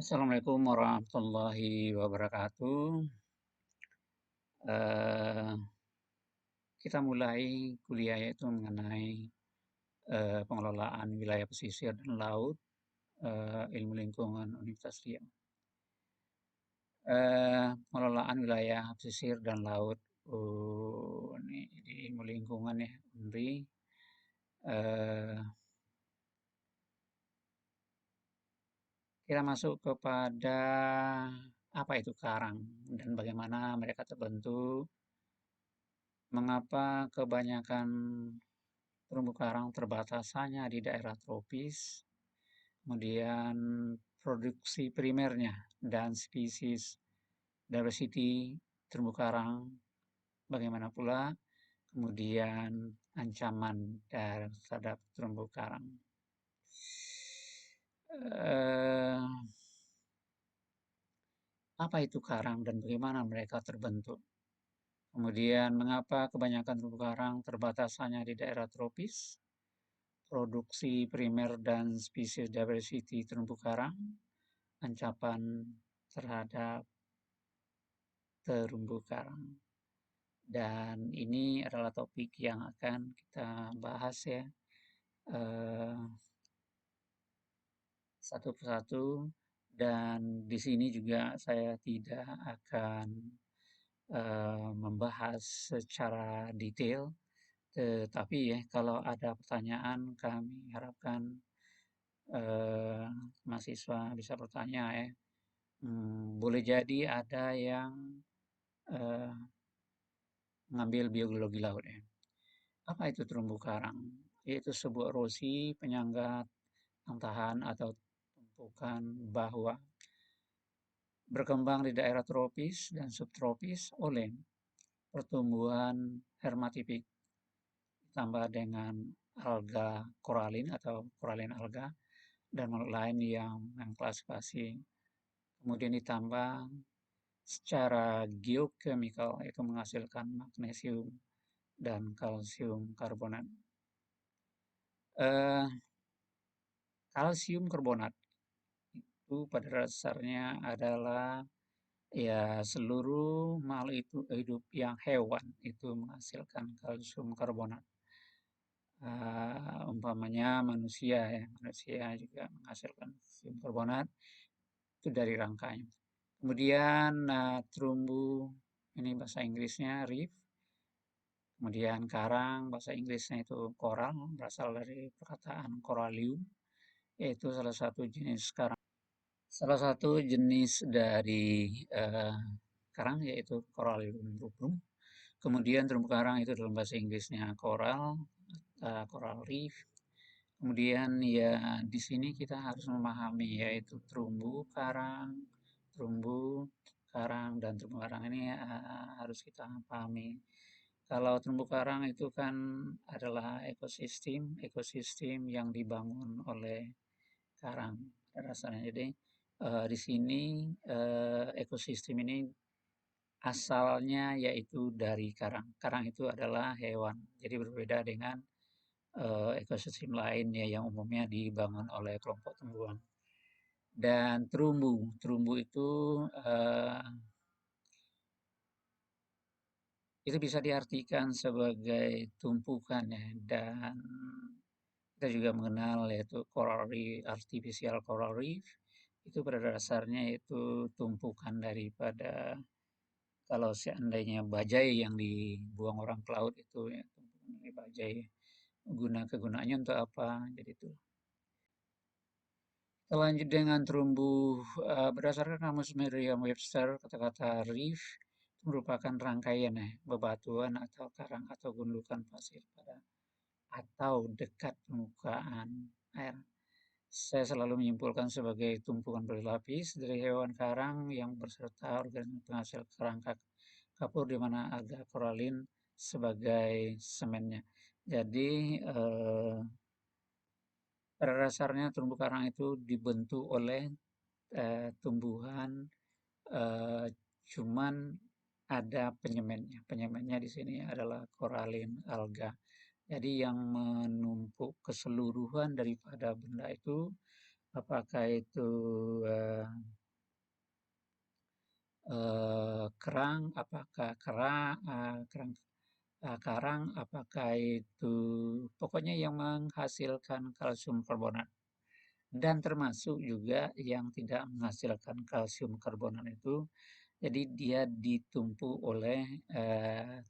Assalamualaikum warahmatullahi wabarakatuh. Eh, kita mulai kuliah yaitu mengenai pengelolaan wilayah pesisir dan laut, ilmu lingkungan Universitas Riau. Pengelolaan wilayah pesisir dan laut, ini di ilmu lingkungan ya, UNRI. Eh, kita masuk kepada apa itu karang dan bagaimana mereka terbentuk, mengapa kebanyakan terumbu karang terbatas hanya di daerah tropis, kemudian produksi primernya dan spesies diversity terumbu karang, bagaimana pula kemudian ancaman terhadap terumbu karang. Eh, apa itu karang dan bagaimana mereka terbentuk? Kemudian mengapa kebanyakan terumbu karang terbatas hanya di daerah tropis? Produksi primer dan spesies diversity terumbu karang, ancaman terhadap terumbu karang. Dan ini adalah topik yang akan kita bahas ya, eh, satu persatu. Dan di sini juga saya tidak akan membahas secara detail, tetapi ya kalau ada pertanyaan kami harapkan eh, mahasiswa bisa bertanya ya. Boleh jadi ada yang eh, mengambil biologi laut ya. Apa itu terumbu karang? Yaitu sebuah erosi penyangga tahan atau tumpukan bahwa berkembang di daerah tropis dan subtropis oleh pertumbuhan hermatipik ditambah dengan alga koralin atau koralin alga dan makhluk lain yang mengklasifikasi. Kemudian ditambah secara geokimikal yaitu menghasilkan magnesium dan kalsium karbonat. Eh, kalsium karbonat itu pada dasarnya adalah ya seluruh makhluk itu hidup yang hewan itu menghasilkan kalsium karbonat. Umpamanya manusia ya, manusia juga menghasilkan kalsium karbonat itu dari rangkanya. Kemudian terumbu ini bahasa Inggrisnya reef. Kemudian karang bahasa Inggrisnya itu coral, berasal dari perkataan corallium, yaitu salah satu jenis dari karang yaitu Corallium rubrum. Kemudian terumbu karang itu dalam bahasa Inggrisnya coral, coral reef. Kemudian ya di sini kita harus memahami yaitu terumbu karang dan terumbu karang ini harus kita pahami. Kalau terumbu karang itu kan adalah ekosistem yang dibangun oleh karang dasarnya. Jadi di sini ekosistem ini asalnya yaitu dari karang. Karang itu adalah hewan, jadi berbeda dengan ekosistem lainnya yang umumnya dibangun oleh kelompok tumbuhan. Dan terumbu eh, itu bisa diartikan sebagai tumpukan ya, dan kita juga mengenal yaitu coral reef, artificial coral reef, itu pada dasarnya itu tumpukan daripada kalau seandainya bajai yang dibuang orang ke laut itu ya tumpukan dari bajai. Kegunaannya untuk apa? Jadi itu. Kita lanjut dengan terumbu. Berdasarkan kamus Merriam-Webster, kata-kata reef itu merupakan rangkaian bebatuan atau karang atau gundukan pasir pada atau dekat permukaan air. Saya selalu menyimpulkan sebagai tumpukan berlapis dari hewan karang yang berserta organisme penghasil kerangka kapur di mana ada koralin sebagai semennya. Jadi pada dasarnya terumbu karang itu dibentuk oleh tumbuhan, eh, cuman ada penyemennya. Penyemennya di sini adalah koralin alga. Jadi yang menumpuk keseluruhan daripada benda itu apakah itu eh, kerang, apakah karang, apakah itu pokoknya yang menghasilkan kalsium karbonat. Dan termasuk juga yang tidak menghasilkan kalsium karbonat itu, jadi dia ditumpu oleh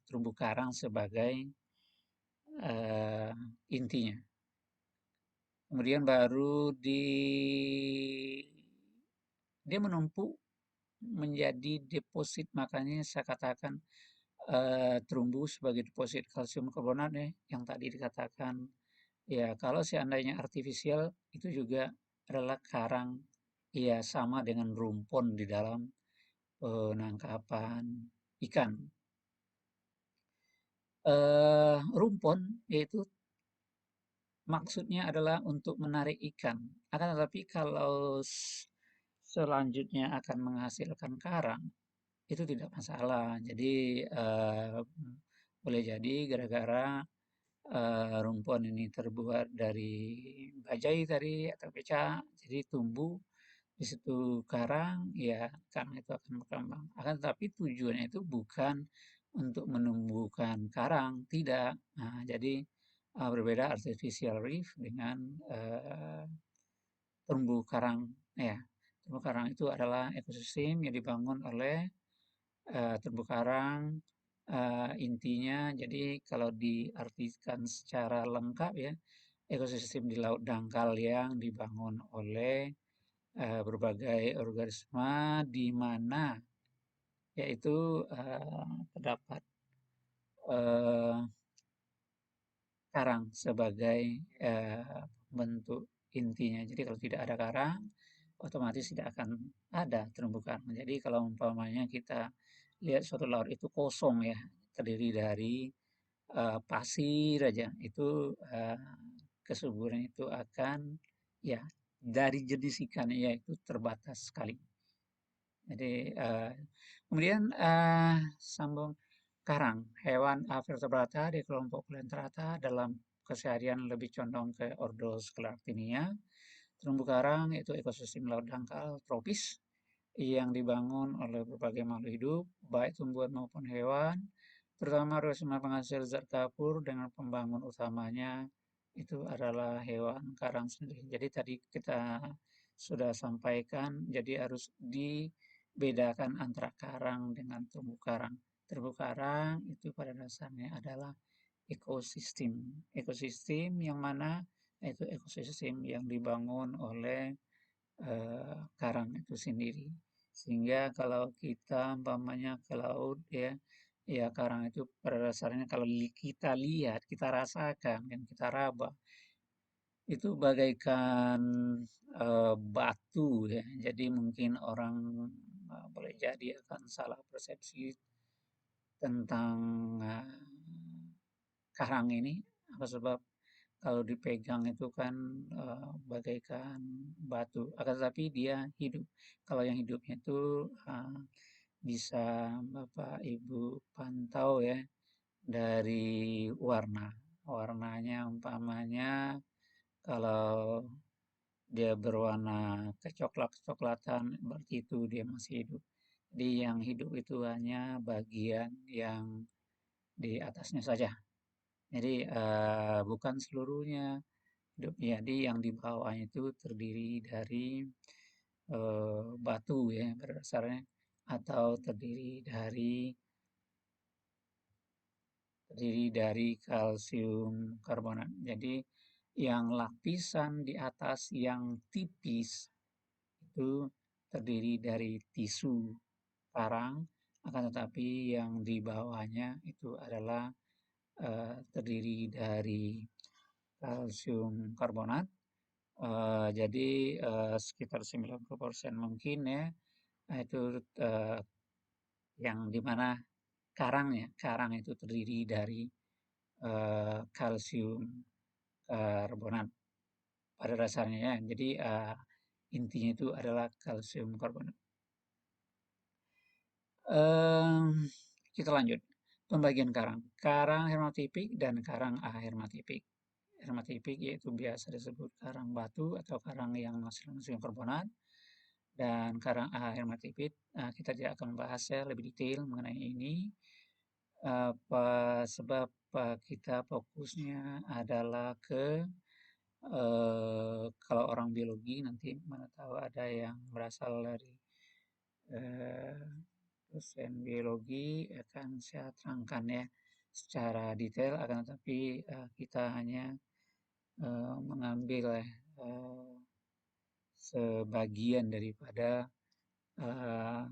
terumbu karang sebagai eh, intinya. Kemudian baru dia menumpuk menjadi deposit, makanya saya katakan terumbu sebagai deposit kalsium karbonat ya, yang tadi dikatakan. Ya, kalau seandainya artifisial itu juga adalah karang, ya sama dengan rumpon di dalam penangkapan ikan. Rumpon yaitu maksudnya adalah untuk menarik ikan. Akan tetapi kalau selanjutnya akan menghasilkan karang, itu tidak masalah. Jadi boleh jadi gara-gara rumpon ini terbuat dari bajai tadi atau becak, jadi tumbuh di situ karang, ya karang itu akan berkembang. Akan tetapi tujuannya itu bukan untuk menumbuhkan karang, tidak. Nah, jadi berbeda artificial reef dengan terumbu karang. Ya, terumbu karang itu adalah ekosistem yang dibangun oleh terumbu karang. Intinya, jadi kalau diartikan secara lengkap ya, ekosistem di laut dangkal yang dibangun oleh berbagai organisme di mana yaitu terdapat eh, karang sebagai bentuk intinya. Jadi kalau tidak ada karang, otomatis tidak akan ada terumbu karang. Jadi kalau umpamanya kita lihat suatu laut itu kosong ya, terdiri dari pasir aja, itu kesuburan itu akan ya dari jenis ikannya yaitu terbatas sekali. Jadi kemudian sambung karang, hewan vertebrata di kelompok Coelenterata dalam keseharian lebih condong ke ordo Sclartinia. Terumbu karang itu ekosistem laut dangkal tropis yang dibangun oleh berbagai makhluk hidup, baik tumbuhan maupun hewan, terutama organisme penghasil zat kapur dengan pembangun utamanya itu adalah hewan karang sendiri. Jadi tadi kita sudah sampaikan, jadi harus dibedakan antara karang dengan terumbu karang. Terumbu karang itu pada dasarnya adalah ekosistem. Ekosistem yang mana itu ekosistem yang dibangun oleh karang itu sendiri. Sehingga kalau kita umpamanya ke laut ya, ya karang itu pada dasarnya kalau kita lihat, kita rasakan, dan kita raba, itu bagaikan batu ya. Jadi mungkin orang boleh jadi akan salah persepsi tentang karang ini, apa sebab kalau dipegang itu kan bagaikan batu, akan tetapi dia hidup. Kalau yang hidupnya itu bisa Bapak Ibu pantau ya dari warna. Warnanya umpamanya kalau dia berwarna kecoklat-coklatan berarti itu dia masih hidup. Jadi yang hidup itu hanya bagian yang di atasnya saja. Jadi bukan seluruhnya hidup. Jadi yang di bawahnya itu terdiri dari batu ya berdasarnya, atau terdiri dari kalsium karbonat. Jadi yang lapisan di atas yang tipis itu terdiri dari tisu karang, akan tetapi yang di bawahnya itu adalah terdiri dari kalsium karbonat. Jadi sekitar 90% mungkin ya, itu eh, yang dimana karang itu terdiri dari kalsium karbonat pada dasarnya ya. Jadi intinya itu adalah kalsium karbonat. Em, kita lanjut. Pembagian karang. Karang hermatipik dan karang ahermatipik. hermatipik yaitu biasa disebut karang batu atau karang yang menghasilkan karbonat, dan karang hermatipik kita tidak akan membahas ya lebih detail mengenai ini, sebab kita fokusnya adalah ke kalau orang biologi nanti mana tahu ada yang berasal dari eh, dosen biologi akan saya terangkan ya secara detail, akan tetapi kita hanya mengambil sebagian daripada uh,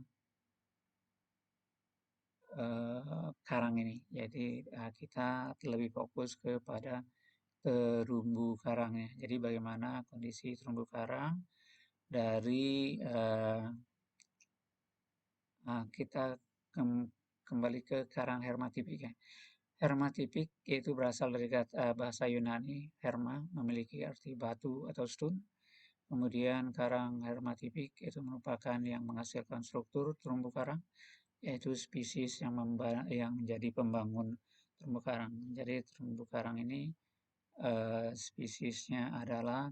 karang ini. Jadi kita lebih fokus kepada terumbu karangnya. Jadi bagaimana kondisi terumbu karang dari kita kembali ke karang hermatipik ya. Hermatipik yaitu berasal dari bahasa Yunani herma, memiliki arti batu atau stone. Kemudian karang hermatipik itu merupakan yang menghasilkan struktur terumbu karang, yaitu spesies yang menjadi pembangun terumbu karang. Jadi terumbu karang ini spesiesnya adalah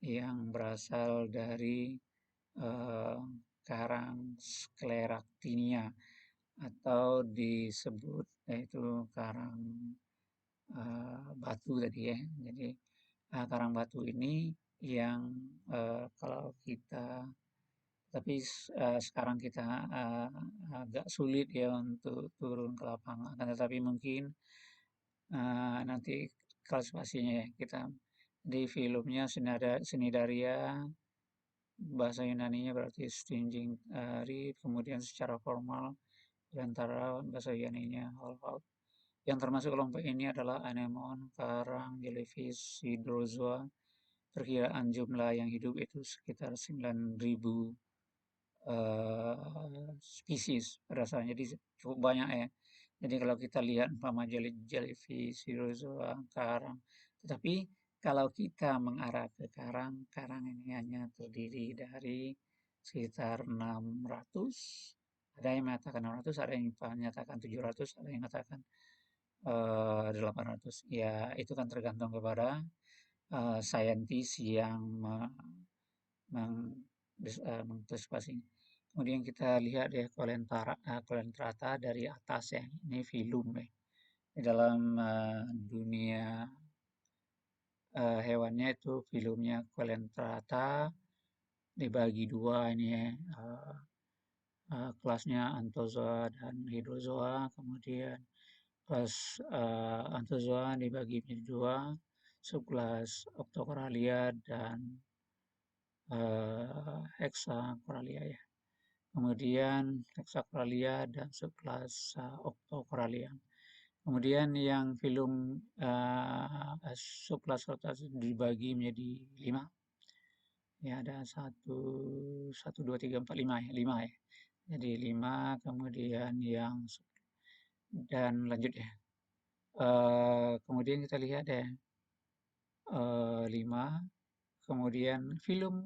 yang berasal dari eh, karang Scleractinia atau disebut yaitu karang batu tadi ya. Jadi karang batu ini yang kalau kita tapi sekarang kita agak sulit ya untuk turun ke lapangan. Akan tetapi mungkin nanti klasifikasinya ya kita di filmnya Sinidaria, bahasa Yunaninya berarti stinging reed, kemudian secara formal di antara bahasa Yunaninya holhout. Yang termasuk kelompok ini adalah anemon, karang, jellyfish, hydrozoa. Perkiraan jumlah yang hidup itu sekitar 9.000 spesies pada dasarnya, jadi cukup banyak ya. Jadi kalau kita lihat umpama jellyfish, hydrozoa, karang, tetapi kalau kita mengarah ke karang, karang ini hanya terdiri dari sekitar 600, ada yang mengatakan 600, ada yang menyatakan 700, ada yang mengatakan 800. Ya, itu kan tergantung kepada saintis yang mengklasifikasi. Kemudian kita lihat ya kolentrata dari atas ya, ini filum ya. Di dalam dunia hewannya itu filumnya kolentrata dibagi dua ini ya, kelasnya Anthozoa dan Hydrozoa. Kemudian kelas Anthozoa dibagi menjadi dua, subkelas Octocoralia dan Hexacoralia ya. Kemudian Hexacoralia dan subkelas Octocoralia. Kemudian yang filum subkelas dibagi menjadi 5. Ya, ada satu, dua, tiga, empat, lima ya, 5 ya. Jadi 5, kemudian yang dan lanjut ya. Kemudian kita lihat ya, 5, kemudian filum,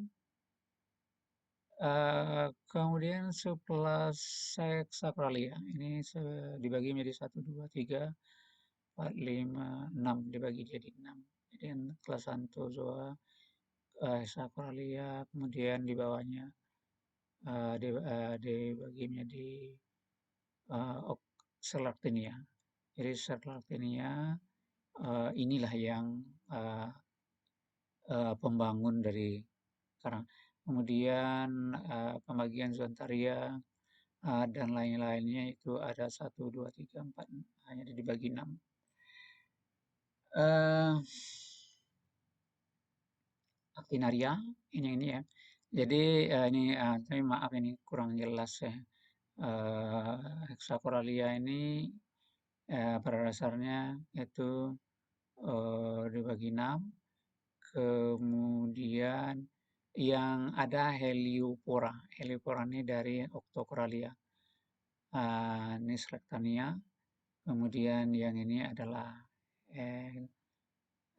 kemudian subkelas Hexacoralia ini dibagi menjadi 1, 2, 3, 4, 5, 6, dibagi jadi 6. Jadi kelas Anthozoa, Hexacoralia, kemudian di bawahnya dibagi menjadi Serlactinia. Jadi Serlactinia inilah yang pembangun dari karang. Kemudian pembagian Zoantaria dan lain-lainnya itu ada 1, 2, 3, 4, hanya dibagi 6. Actinaria ini ya. Jadi ini tapi maaf ini kurang jelas ya. Hexacoralia ini pada dasarnya itu dibagi 6. Kemudian yang ada Heliopora. Heliopora ini dari Octocoralia. Ini Selectania. Kemudian yang ini adalah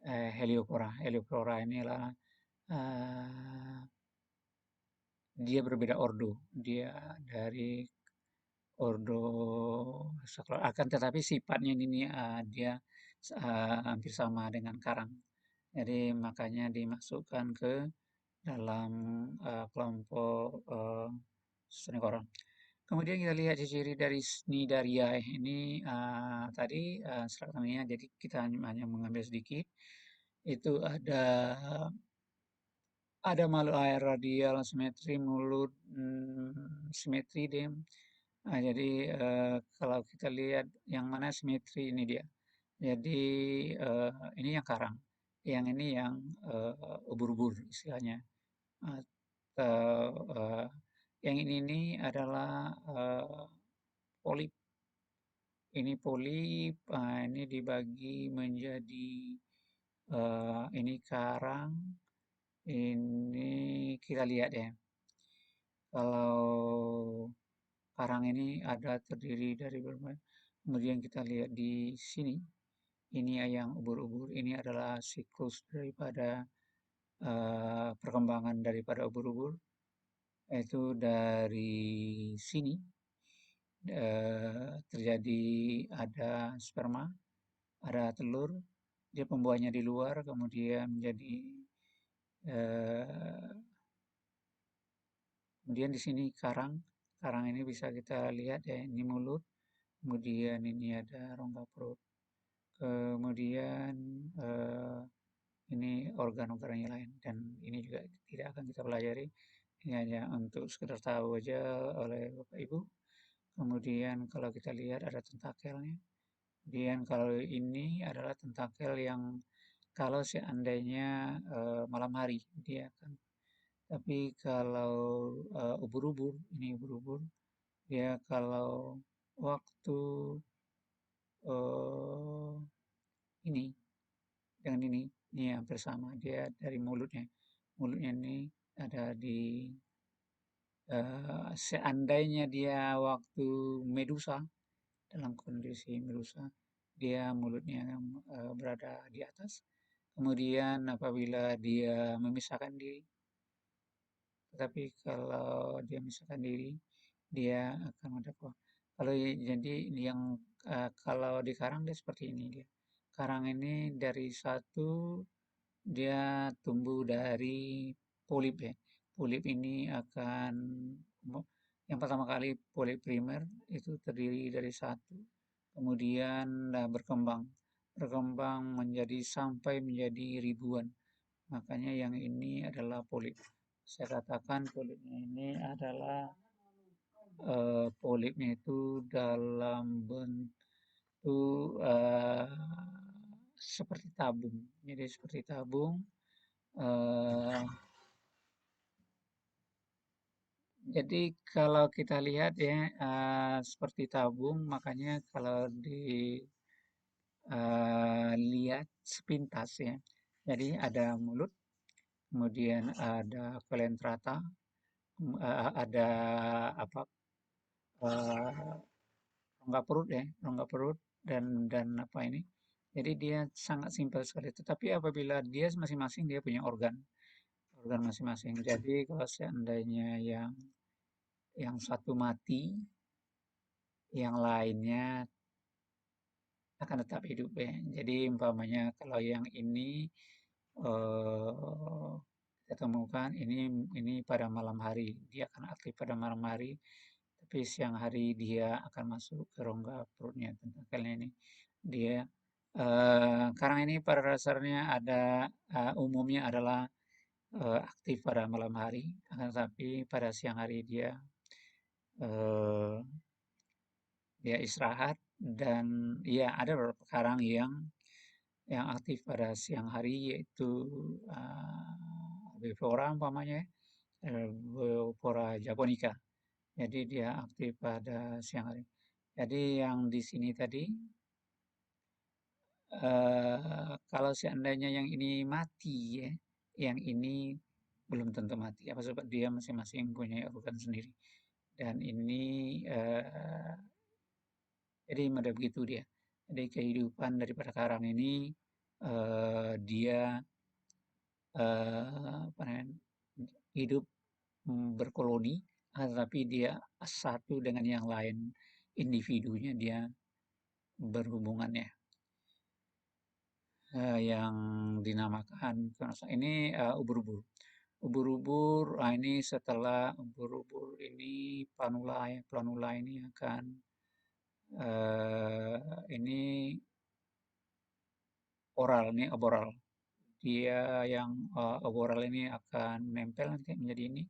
Heliopora. Heliopora ini adalah dia berbeda ordo. Dia dari ordo akan tetapi sifatnya ini dia hampir sama dengan karang. Jadi makanya dimasukkan ke dalam kelompok Sunicorn. Kemudian kita lihat ciri-ciri dari Cnidaria ini tadi strukturnya, jadi kita hanya mengambil sedikit. Itu ada makhluk air radial, simetri mulut, simetri dia. Jadi kalau kita lihat yang mana simetri ini dia. Jadi ini yang karang, yang ini yang ubur-ubur istilahnya. Atau yang ini adalah polip. Ini polip, ini dibagi menjadi ini karang, ini kita lihat ya. Kalau karang ini ada terdiri dari berbagai, kemudian kita lihat di sini, ini yang ubur-ubur, ini adalah siklus daripada perkembangan daripada ubur-ubur, yaitu dari sini terjadi ada sperma, ada telur, dia pembuahannya di luar, kemudian menjadi eh, kemudian di sini karang, karang ini bisa kita lihat ya, ini mulut, kemudian ini ada rongga perut, kemudian ini organ-organ yang lain, dan ini juga tidak akan kita pelajari, ini hanya untuk sekedar tahu aja oleh Bapak Ibu. Kemudian kalau kita lihat ada tentakelnya. Kemudian kalau ini adalah tentakel yang kalau seandainya malam hari dia akan, tapi kalau ubur-ubur, ini ubur-ubur, dia kalau waktu eh, ini dengan ini hampir sama, dia dari mulutnya, mulutnya ini ada di seandainya dia waktu medusa, dalam kondisi medusa, dia mulutnya berada di atas. Kemudian apabila dia memisahkan diri, tetapi kalau dia memisahkan diri, dia akan mendakwah. Kalau jadi yang kalau di karang dia seperti ini dia. Karang ini dari satu dia tumbuh dari polip ya. Polip ini akan yang pertama kali polip primer itu terdiri dari satu, kemudian berkembang, berkembang menjadi sampai menjadi ribuan. Makanya yang ini adalah polip. Saya katakan polipnya ini adalah polipnya itu dalam bentuk seperti tabung. Jadi seperti tabung. eh, jadi kalau kita lihat ya seperti tabung, makanya kalau dilihat sepintas ya. Jadi ada mulut, kemudian ada kolentrata, ada apa eh, rongga perut ya, rongga perut dan apa ini. Jadi dia sangat simpel sekali. Tetapi apabila dia masing-masing dia punya organ, organ masing-masing. Jadi kalau seandainya yang satu mati, yang lainnya akan tetap hidup ya. Jadi umpamanya kalau yang ini eh, kita temukan ini pada malam hari, dia akan aktif pada malam hari, tapi siang hari dia akan masuk ke rongga perutnya, tentakelnya ini. Dia karang ini pada dasarnya ada umumnya adalah aktif pada malam hari, akan tetapi pada siang hari eh, dia istirahat, dan ya ada beberapa karang yang aktif pada siang hari yaitu Albiflora umpamanya, Albiflora japonica. Jadi dia aktif pada siang hari. Jadi yang di sini tadi kalau seandainya yang ini mati ya, yang ini belum tentu mati. Apa sebab dia masing-masing punya organ sendiri. Dan ini jadi model begitu dia. Jadi kehidupan daripada karang ini dia apa namanya, hidup berkoloni, tetapi dia satu dengan yang lain individunya dia berhubungannya. yang dinamakan ini ubur-ubur. Ubur-ubur, ini setelah ubur-ubur ini planula ya, planula ini akan ini ini oboral. Dia yang oboral ini akan menempel nanti menjadi ini.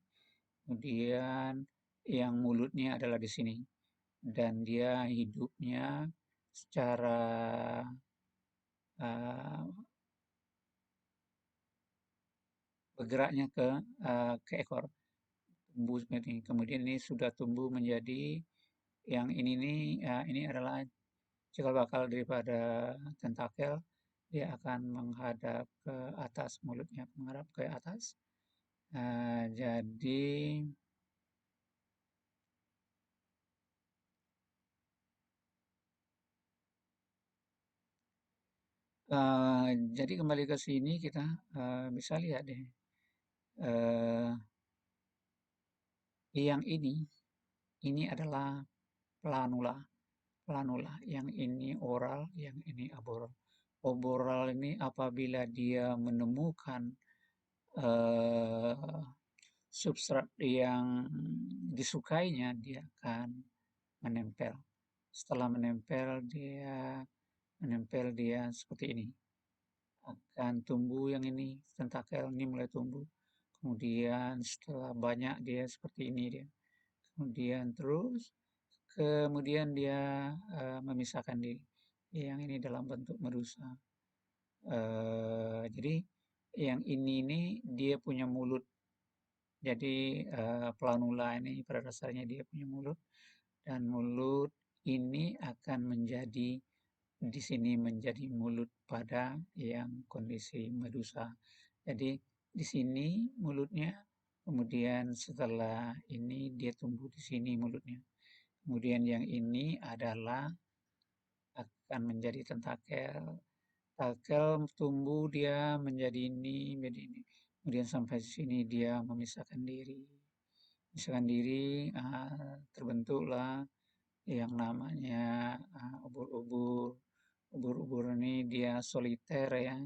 Kemudian yang mulutnya adalah di sini dan dia hidupnya secara uh, bergeraknya ke ekor tumbuh seperti ini. Kemudian ini sudah tumbuh menjadi yang ini nih ini adalah cikal bakal daripada tentakel. Dia akan menghadap ke atas, mulutnya menghadap ke atas. Jadi jadi kembali ke sini kita bisa lihat deh. eh, yang ini adalah planula. Planula, yang ini oral, yang ini aboral. Oboral ini apabila dia menemukan eh, substrat yang disukainya, dia akan menempel. Setelah menempel dia seperti ini. Akan tumbuh yang ini, tentakel ini mulai tumbuh. Kemudian setelah banyak dia seperti ini dia. Kemudian terus, kemudian dia memisahkan diri. Yang ini dalam bentuk medusa. Jadi yang ini nih dia punya mulut. Jadi planula ini pada dasarnya dia punya mulut dan mulut ini akan menjadi di sini menjadi mulut pada yang kondisi medusa. Jadi di sini mulutnya, kemudian setelah ini dia tumbuh di sini mulutnya. Kemudian yang ini adalah akan menjadi tentakel. Tentakel tumbuh dia menjadi ini, menjadi ini. Kemudian sampai sini dia memisahkan diri. Memisahkan diri, terbentuklah yang namanya ubur-ubur. Ubur-ubur ini dia soliter ya,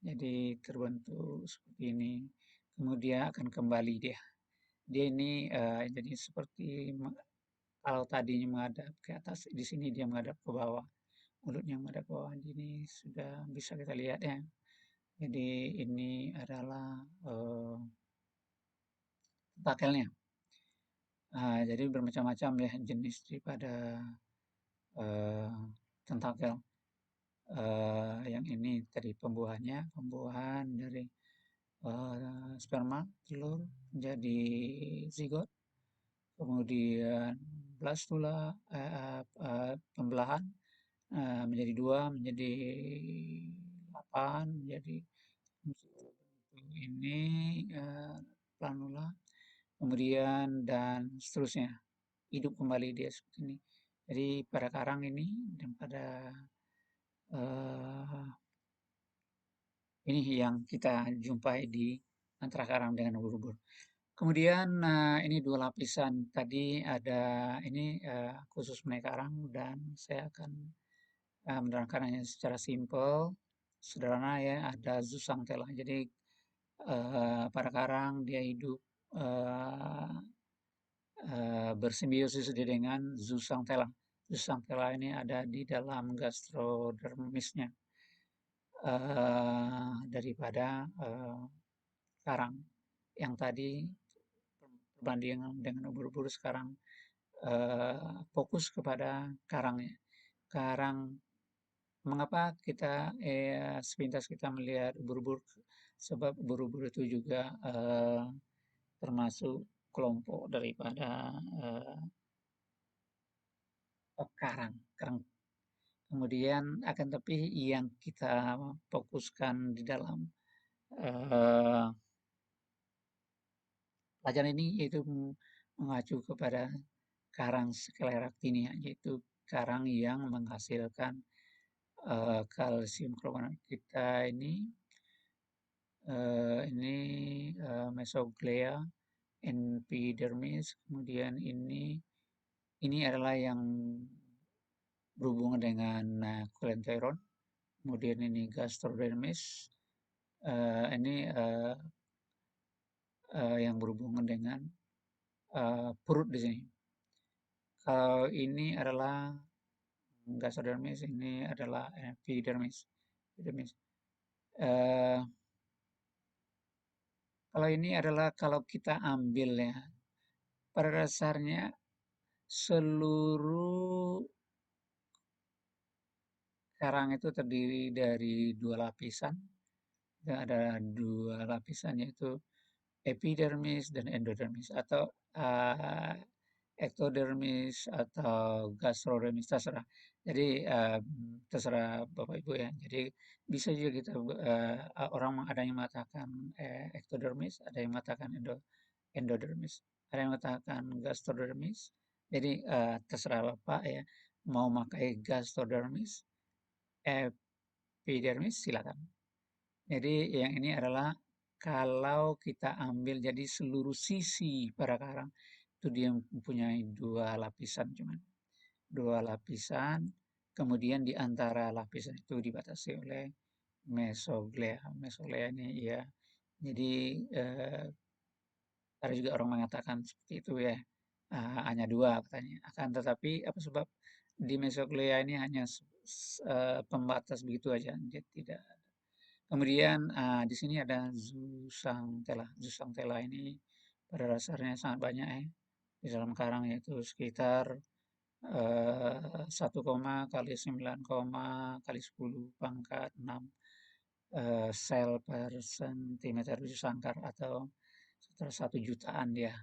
jadi terbentuk seperti ini. Kemudian akan kembali dia. Dia ini jadi seperti kalau tadinya menghadap ke atas, di sini dia menghadap ke bawah. Mulutnya menghadap ke bawah. Ini sudah bisa kita lihat ya. Jadi ini adalah tentakelnya. Jadi bermacam-macam ya jenis daripada uh, tentakel. Yang ini tadi pembuahan dari sperma, telur menjadi zigot, kemudian blastula, pembelahan menjadi dua, menjadi 8, menjadi ini planula, kemudian dan seterusnya hidup kembali dia seperti ini. Jadi pada karang ini dan pada uh, ini yang kita jumpai di antara karang dengan ubur-ubur. Kemudian ini dua lapisan. Tadi ada ini khusus mengenai karang dan saya akan menerangkannya secara simpel, sederhana ya. Ada zooxanthella. Jadi pada karang dia hidup uh, bersimbiosis dengan zooxanthella. Zooxanthella ini ada di dalam gastrodermisnya daripada karang. Yang tadi perbandingan dengan ubur-ubur sekarang fokus kepada karangnya. Karang, mengapa kita sepintas kita melihat ubur-ubur? Sebab ubur-ubur itu juga termasuk kelompok daripada karang. Karang. Kemudian akan tapi yang kita fokuskan di dalam uh, pelajaran ini yaitu mengacu kepada karang Sclerectinia, yaitu karang yang menghasilkan kalsium karbonat. Kita mesoglea, epidermis, kemudian ini adalah yang berhubungan dengan coledoteron kemudian ini gastrodermis, ini yang berhubungan dengan perut di sini. Kalau ini adalah gastrodermis, ini adalah epidermis. Epidermis. Eh, Kalau ini adalah kalau kita ambil ya, pada dasarnya seluruh karang itu terdiri dari dua lapisan. Ada dua lapisan yaitu epidermis dan endodermis atau uh, ektodermis atau gastrodermis terserah. Jadi terserah Bapak Ibu ya. Jadi bisa juga kita orang ada yang mengatakan ektodermis, ada yang mengatakan endodermis, ada yang mengatakan gastrodermis. Jadi terserah Bapak ya mau pakai gastrodermis, epidermis silakan. Jadi yang ini adalah kalau kita ambil jadi seluruh sisi pada karang itu dia mempunyai dua lapisan cuman dua lapisan, kemudian di antara lapisan itu dibatasi oleh mesoglea. Mesoglea ini ya, jadi ada juga orang mengatakan seperti itu ya, hanya dua katanya. Akan tetapi apa sebab di mesoglea ini hanya pembatas begitu aja, dia tidak. Kemudian di sini ada zooxanthella. Zooxanthella ini pada dasarnya sangat banyak ya di dalam karang yaitu sekitar 1, kali 9, kali 10 pangkat 6 sel per sentimeter sangkar atau sekitar 1 jutaan dia.